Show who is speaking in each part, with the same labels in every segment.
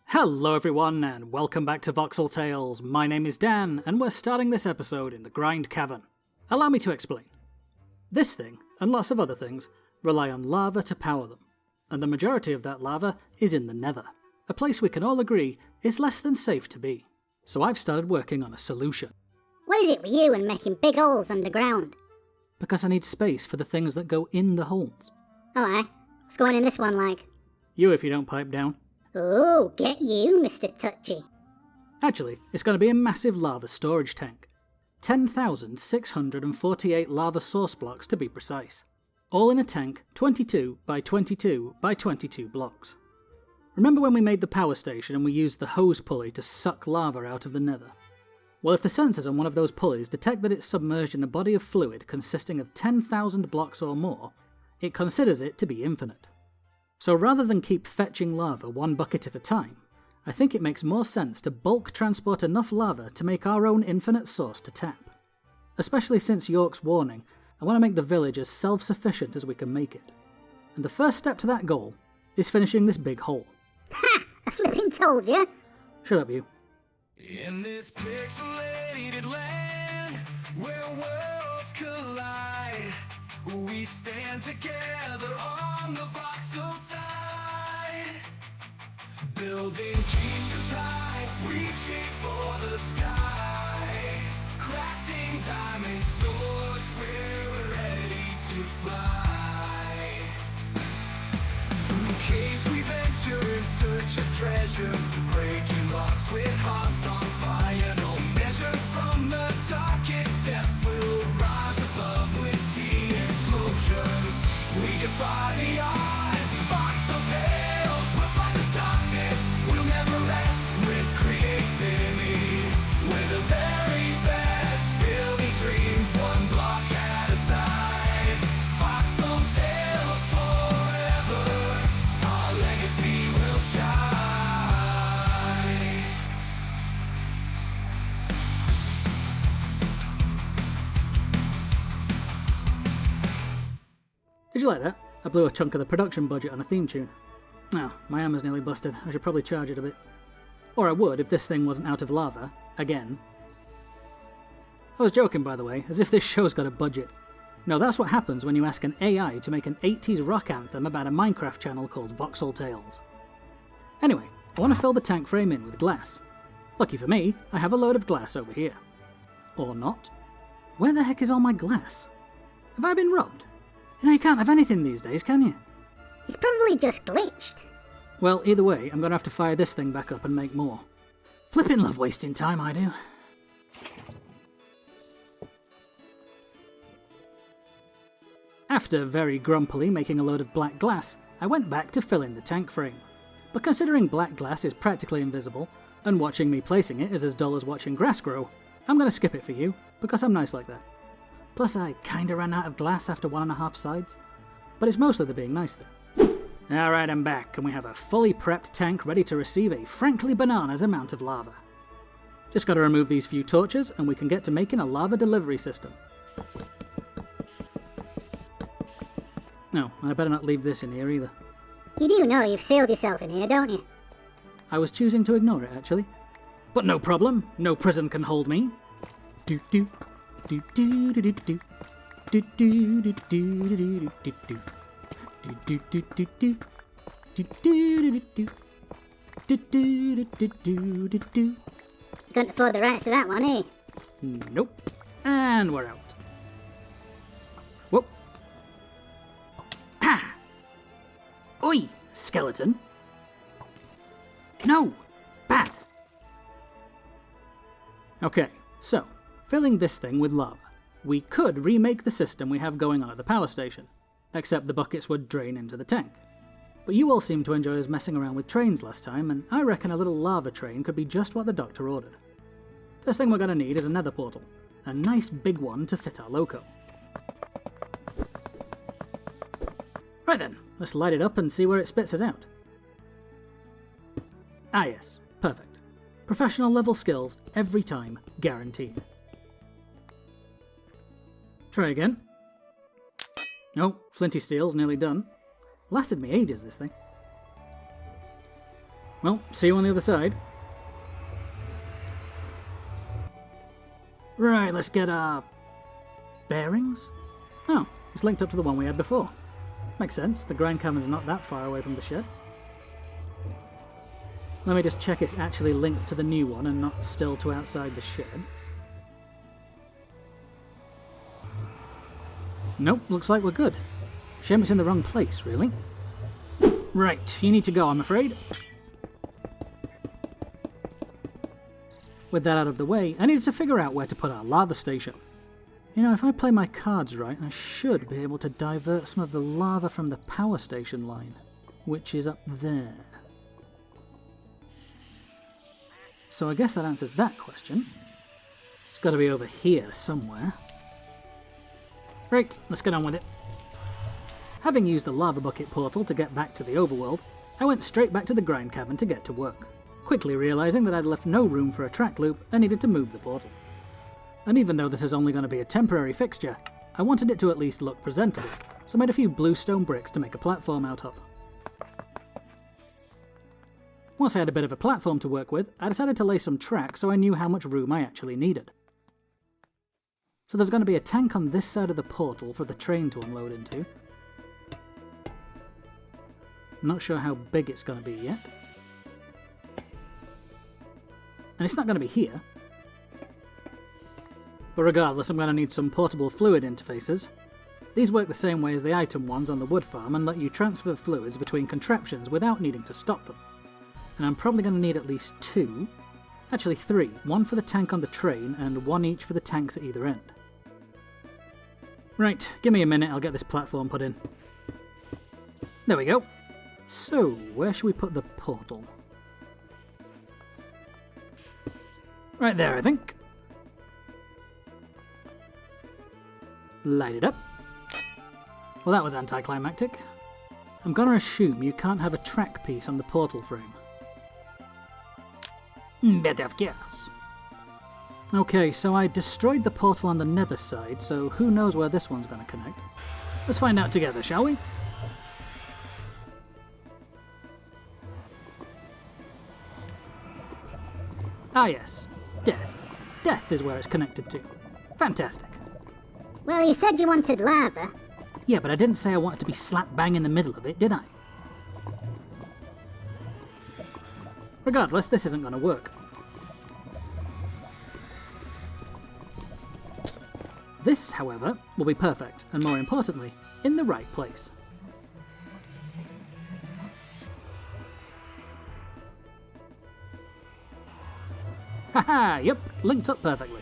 Speaker 1: Hello everyone, and welcome back to Voxel Tales. My name is Dan, and we're starting this episode in the Grind Cavern. Allow me to explain. This thing, and lots of other things, rely on lava to power them, and the majority of that lava is in the Nether, a place we can all agree is less than safe to be. So I've started working on a solution.
Speaker 2: What is it with you and making big holes underground?
Speaker 1: Because I need space for the things that go in the holes.
Speaker 2: Oh aye? What's going in this one like?
Speaker 1: You if you don't pipe down.
Speaker 2: Oh, get you, Mr. Touchy.
Speaker 1: Actually, it's going to be a massive lava storage tank. 10,648 lava source blocks to be precise. All in a tank, 22 by 22 by 22 blocks. Remember when we made the power station and we used the hose pulley to suck lava out of the Nether? Well, if the sensors on one of those pulleys detect that it's submerged in a body of fluid consisting of 10,000 blocks or more, it considers it to be infinite. So rather than keep fetching lava one bucket at a time, I think it makes more sense to bulk transport enough lava to make our own infinite source to tap. Especially since York's warning, I want to make the village as self-sufficient as we can make it. And the first step to that goal is finishing this big hole.
Speaker 2: Ha! I flipping told ya!
Speaker 1: Shut up, you.
Speaker 3: In this pixelated land where worlds collide, we stand together on the voxel side, building kingdoms high, reaching for the sky, crafting diamond swords, we're ready to fly. Through caves we venture in search of treasure, breaking locks with hearts on fire. No measure from the darkest depths will rise above with teen explosions. We defy the odds, voxel tales. We'll fight the darkness, we'll never rest with creativity. We're the very best, building dreams one block at a time. Voxel tales forever, our legacy will shine.
Speaker 1: Did you like that? I blew a chunk of the production budget on a theme tune. Oh, my hammer's nearly busted. I should probably charge it a bit. Or I would if this thing wasn't out of lava. Again. I was joking, by the way, as if this show's got a budget. No, that's what happens when you ask an AI to make an 80s rock anthem about a Minecraft channel called Voxel Tales. Anyway, I want to fill the tank frame in with glass. Lucky for me, I have a load of glass over here. Or not. Where the heck is all my glass? Have I been robbed? You know, you can't have anything these days, can you?
Speaker 2: It's probably just glitched.
Speaker 1: Well, either way, I'm going to have to fire this thing back up and make more. Flippin' love wasting time, I do. After very grumpily making a load of black glass, I went back to fill in the tank frame. But considering black glass is practically invisible, and watching me placing it is as dull as watching grass grow, I'm going to skip it for you, because I'm nice like that. Plus, I kinda ran out of glass after 1.5 sides. But it's mostly the being nice thing. Alright, I'm back, and we have a fully prepped tank ready to receive a frankly bananas amount of lava. Just gotta remove these few torches, and we can get to making a lava delivery system. No, I better not leave this in here either.
Speaker 2: You do know you've sealed yourself in here, don't you?
Speaker 1: I was choosing to ignore it, actually. But no problem, no prison can hold me. Do-do. Do do do do do do do do do do do do do do do do do.
Speaker 2: Couldn't afford the rights to that one, eh?
Speaker 1: Nope. And we're out. Whoop. Ah! Oi, skeleton. No! Bad! Okay, so, filling this thing with lava. We could remake the system we have going on at the power station, except the buckets would drain into the tank. But you all seemed to enjoy us messing around with trains last time, and I reckon a little lava train could be just what the doctor ordered. First thing we're going to need is a nether portal, a nice big one to fit our loco. Right then, let's light it up and see where it spits us out. Ah yes, perfect. Professional level skills every time, guaranteed. Try again. Oh, flinty steel's nearly done. Lasted me ages, this thing. Well, see you on the other side. Right, let's get our bearings. Oh, it's linked up to the one we had before. Makes sense, the grind cavern's not that far away from the shed. Let me just check it's actually linked to the new one and not still to outside the shed. Nope, looks like we're good. Shame it's in the wrong place, really. Right, you need to go, I'm afraid. With that out of the way, I needed to figure out where to put our lava station. You know, if I play my cards right, I should be able to divert some of the lava from the power station line, which is up there. So I guess that answers that question. It's got to be over here somewhere. Right, let's get on with it. Having used the lava bucket portal to get back to the overworld, I went straight back to the grind cavern to get to work, quickly realising that I'd left no room for a track loop and needed to move the portal. And even though this is only going to be a temporary fixture, I wanted it to at least look presentable, so I made a few bluestone bricks to make a platform out of. Once I had a bit of a platform to work with, I decided to lay some tracks so I knew how much room I actually needed. So there's going to be a tank on this side of the portal for the train to unload into. I'm not sure how big it's going to be yet. And it's not going to be here. But regardless, I'm going to need some portable fluid interfaces. These work the same way as the item ones on the wood farm and let you transfer fluids between contraptions without needing to stop them. And I'm probably going to need at least 2. Actually 3. One for the tank on the train and 1 each for the tanks at either end. Right, give me a minute, I'll get this platform put in. There we go. So, where should we put the portal? Right there, I think. Light it up. Well, that was anticlimactic. I'm gonna assume you can't have a track piece on the portal frame. Better of course. Okay, so I destroyed the portal on the nether side, so who knows where this one's gonna connect. Let's find out together, shall we? Ah yes, death. Death is where it's connected to. Fantastic.
Speaker 2: Well, you said you wanted lava.
Speaker 1: Yeah, but I didn't say I wanted to be slap bang in the middle of it, did I? Regardless, this isn't going to work. This, however, will be perfect, and more importantly, in the right place. Haha, yep, linked up perfectly.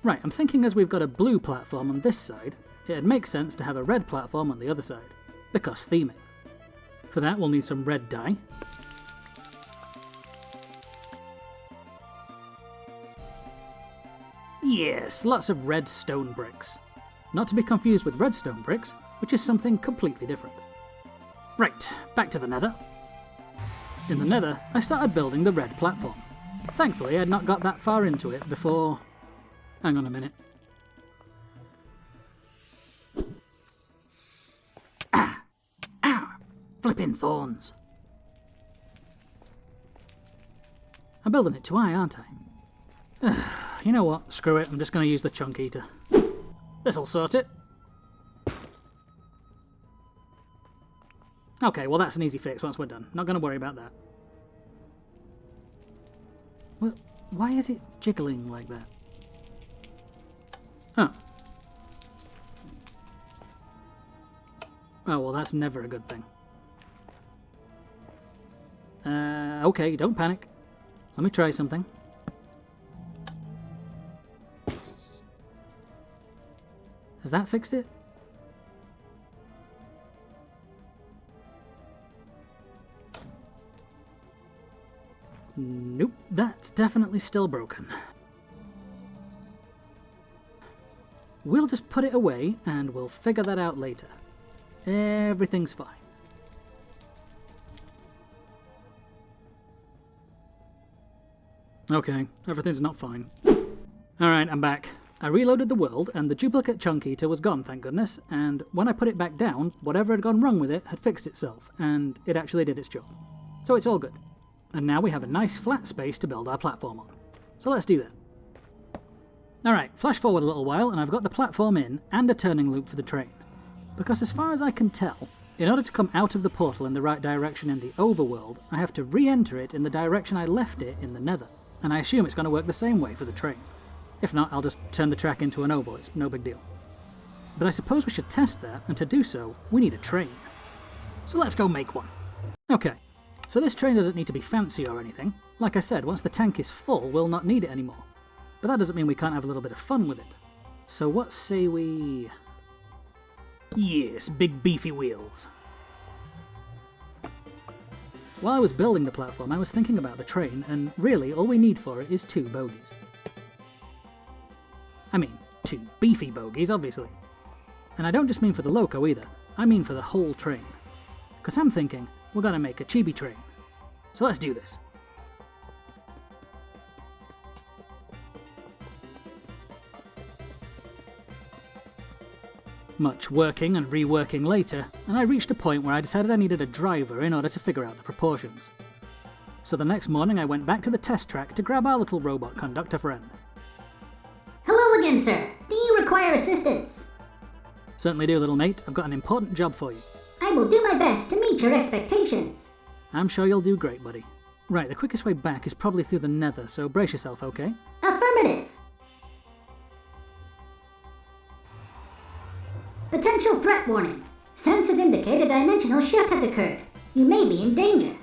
Speaker 1: Right, I'm thinking as we've got a blue platform on this side, it'd make sense to have a red platform on the other side, because theming. For that we'll need some red dye. Yes, lots of red stone bricks. Not to be confused with redstone bricks, which is something completely different. Right, back to the nether. In the nether, I started building the red platform. Thankfully, I had not got that far into it before... Hang on a minute. Ah! Ow! Flipping thorns! I'm building it too high, aren't I? You know what? Screw it, I'm just going to use the chunk eater. This'll sort it. Okay, well that's an easy fix once we're done. Not going to worry about that. Well, why is it jiggling like that? Oh. Oh, well that's never a good thing. Okay, don't panic. Let me try something. Has that fixed it? Nope, that's definitely still broken. We'll just put it away and we'll figure that out later. Everything's fine. Okay, everything's not fine. Alright, I'm back. I reloaded the world and the duplicate chunk eater was gone, thank goodness, and when I put it back down, whatever had gone wrong with it had fixed itself, and it actually did its job. So it's all good. And now we have a nice flat space to build our platform on. So let's do that. Alright, flash forward a little while and I've got the platform in and a turning loop for the train. Because as far as I can tell, in order to come out of the portal in the right direction in the overworld, I have to re-enter it in the direction I left it in the nether. And I assume it's going to work the same way for the train. If not, I'll just turn the track into an oval, it's no big deal. But I suppose we should test that, and to do so, we need a train. So let's go make one. Okay, so this train doesn't need to be fancy or anything. Like I said, once the tank is full, we'll not need it anymore. But that doesn't mean we can't have a little bit of fun with it. So what say we... Yes, big beefy wheels. While I was building the platform, I was thinking about the train, and really all we need for it is 2 bogies. I mean, 2 beefy bogies, obviously. And I don't just mean for the loco either, I mean for the whole train. Because I'm thinking, we're gonna make a chibi train. So let's do this. Much working and reworking later, and I reached a point where I decided I needed a driver in order to figure out the proportions. So the next morning I went back to the test track to grab our little robot conductor friend.
Speaker 2: Hello again, sir. Do you require assistance?
Speaker 1: Certainly do, little mate. I've got an important job for you.
Speaker 2: I will do my best to meet your expectations.
Speaker 1: I'm sure you'll do great, buddy. Right, the quickest way back is probably through the nether, so brace yourself, okay?
Speaker 2: Affirmative. Potential threat warning. Sensors indicate a dimensional shift has occurred. You may be in danger.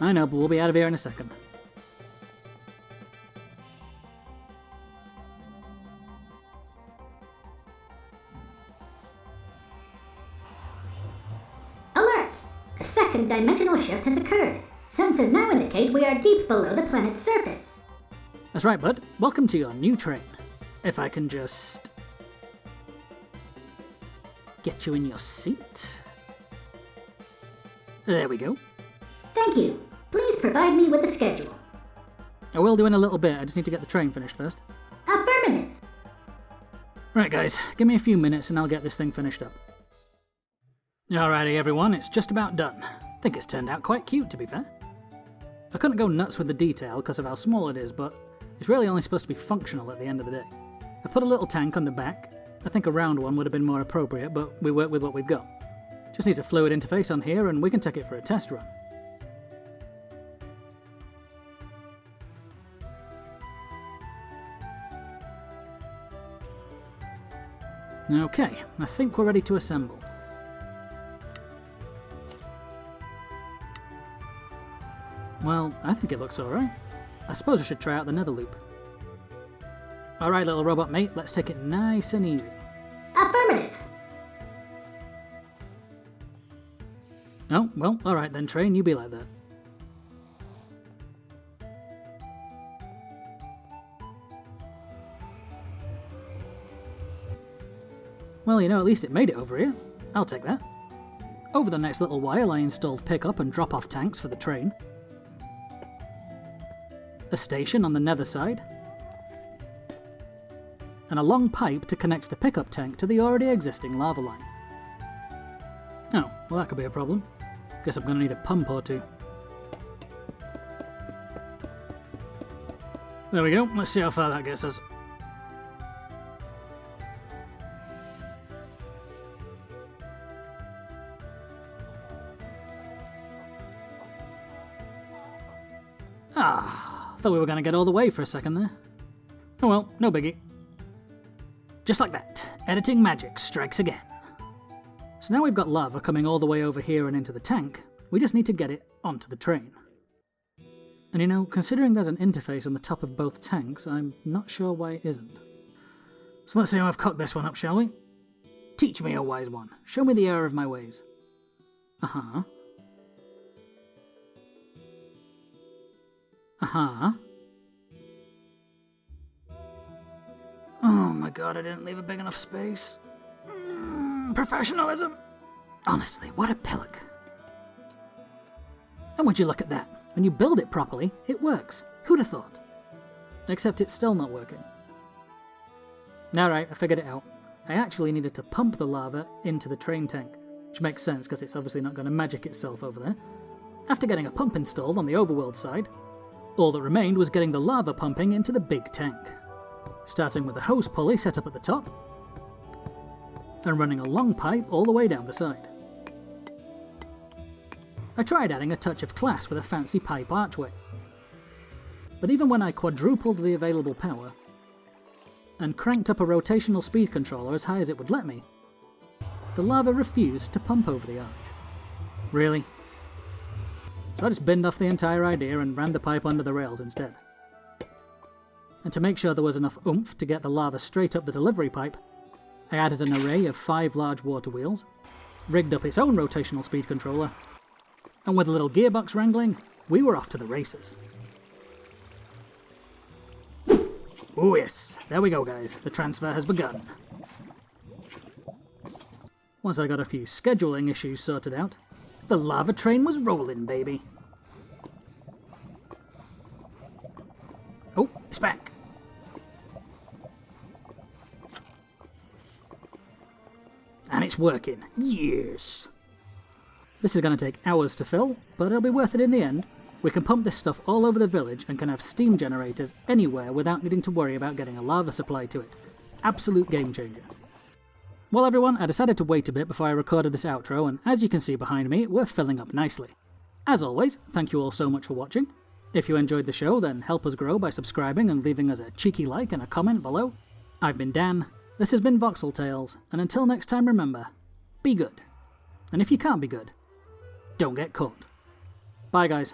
Speaker 1: I know, but we'll be out of here in a second.
Speaker 2: Alert! A second dimensional shift has occurred. Sensors now indicate we are deep below the planet's surface.
Speaker 1: That's right, bud. Welcome to your new train. If I can just... get you in your seat. There we go.
Speaker 2: Thank you. Please provide me with a schedule.
Speaker 1: I will do in a little bit, I just need to get the train finished first.
Speaker 2: Affirmative.
Speaker 1: Right guys, give me a few minutes and I'll get this thing finished up. Alrighty everyone, it's just about done. I think it's turned out quite cute, to be fair. I couldn't go nuts with the detail because of how small it is, but it's really only supposed to be functional at the end of the day. I put a little tank on the back. I think a round one would have been more appropriate, but we work with what we've got. Just needs a fluid interface on here and we can take it for a test run. Okay, I think we're ready to assemble. Well, I think it looks alright. I suppose we should try out the nether loop. Alright little robot mate, let's take it nice and easy.
Speaker 2: Affirmative.
Speaker 1: Oh, well, alright then train, you be like that. Well, you know, at least it made it over here. I'll take that. Over the next little while I installed pick-up and drop-off tanks for the train. A station on the nether side. And a long pipe to connect the pickup tank to the already existing lava line. Oh, well that could be a problem. Guess I'm going to need a pump or two. There we go, let's see how far that gets us. Ah, thought we were going to get all the way for a second there. Oh well, no biggie. Just like that, editing magic strikes again. So now we've got lava coming all the way over here and into the tank, we just need to get it onto the train. And you know, considering there's an interface on the top of both tanks, I'm not sure why it isn't. So let's see how I've cooked this one up, shall we? Teach me, O wise one. Show me the error of my ways. Uh-huh. Uh-huh. Oh my god, I didn't leave a big enough space. Professionalism. Honestly, what a pillock. And would you look at that? When you build it properly, it works. Who'd have thought? Except it's still not working. Alright, I figured it out. I actually needed to pump the lava into the train tank, which makes sense because it's obviously not going to magic itself over there. After getting a pump installed on the overworld side, all that remained was getting the lava pumping into the big tank, starting with a hose pulley set up at the top, and running a long pipe all the way down the side. I tried adding a touch of class with a fancy pipe archway, but even when I quadrupled the available power, and cranked up a rotational speed controller as high as it would let me, the lava refused to pump over the arch. Really? So I just binned off the entire idea and ran the pipe under the rails instead. And to make sure there was enough oomph to get the lava straight up the delivery pipe, I added an array of 5 large water wheels, rigged up its own rotational speed controller, and with a little gearbox wrangling, we were off to the races. Oh yes, there we go guys, the transfer has begun. Once I got a few scheduling issues sorted out, the lava train was rolling, baby. Oh, it's back. And it's working. Yes! This is going to take hours to fill, but it'll be worth it in the end. We can pump this stuff all over the village and can have steam generators anywhere without needing to worry about getting a lava supply to it. Absolute game changer. Well everyone, I decided to wait a bit before I recorded this outro, and as you can see behind me, we're filling up nicely. As always, thank you all so much for watching. If you enjoyed the show, then help us grow by subscribing and leaving us a cheeky like and a comment below. I've been Dan, this has been Voxel Tales, and until next time remember, be good. And if you can't be good, don't get caught. Bye guys.